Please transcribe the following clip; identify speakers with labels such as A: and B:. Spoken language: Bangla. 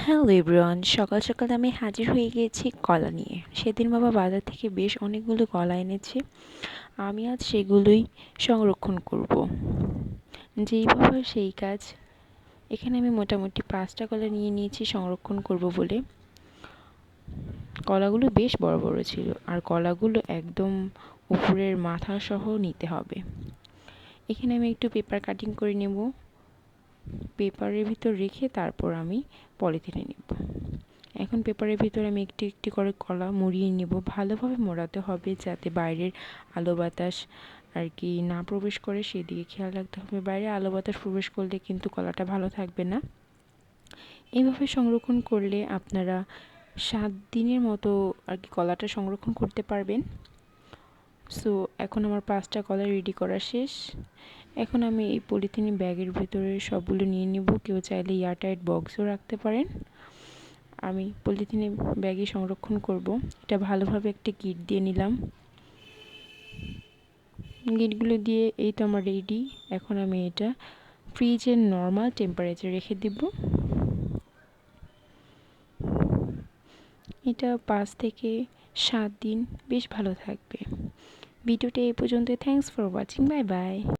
A: হ্যালো এভরিওয়ান, সকাল সকাল আমি হাজির হয়ে গিয়েছি কলা নিয়ে। সেদিন বাবা বাজার থেকে বেশ অনেকগুলো কলা এনেছে। আমি আজ সেগুলোই সংরক্ষণ করব। যেই বাবা সেই কাজ। এখানে আমি মোটামুটি 5টা কলা নিয়ে নিয়েছি সংরক্ষণ করব বলে। কলাগুলো বেশ বড় বড় ছিল, আর কলাগুলো একদম উপরের মাথা সহ নিতে হবে। এখানে আমি একটু পেপার কাটিং করে নেব। পেপারের ভিতর রেখে তারপর আমি পলিথিনে নেব। এখন পেপারের ভিতরে আমি একটি একটি করে কলা মুড়িয়ে নেব। ভালোভাবে মোড়াতে হবে যাতে বাইরের আলো বাতাস আর কি না প্রবেশ করে, সেদিকে খেয়াল রাখতে হবে। বাইরে আলো বাতাস প্রবেশ করলে কিন্তু কলাটা ভালো থাকবে না। এইভাবে সংরক্ষণ করলে আপনারা 7 দিনের মতো আর কি কলাটা সংরক্ষণ করতে পারবেন। সো এখন আমার 5টা কলা রেডি করা শেষ। এখন আমি এই পলিথিন ব্যাগের ভিতরে সবগুলো নিয়ে নিব। কেউ চাইলে এয়ারটাইট বক্সও রাখতে পারেন। আমি পলিথিনে ব্যাগে সংরক্ষণ করব। এটা ভালোভাবে একটা গিট দিয়ে নিলাম। গিটগুলো দিয়ে এই তো আমার রেডি। এখন আমি এটা ফ্রিজের নর্মাল টেম্পারেচার রেখে দিব। এটা 5 থেকে 7 দিন বেশ ভালো থাকবে। ভিডিওটা এই পর্যন্ত। Thanks for watching. Bye bye.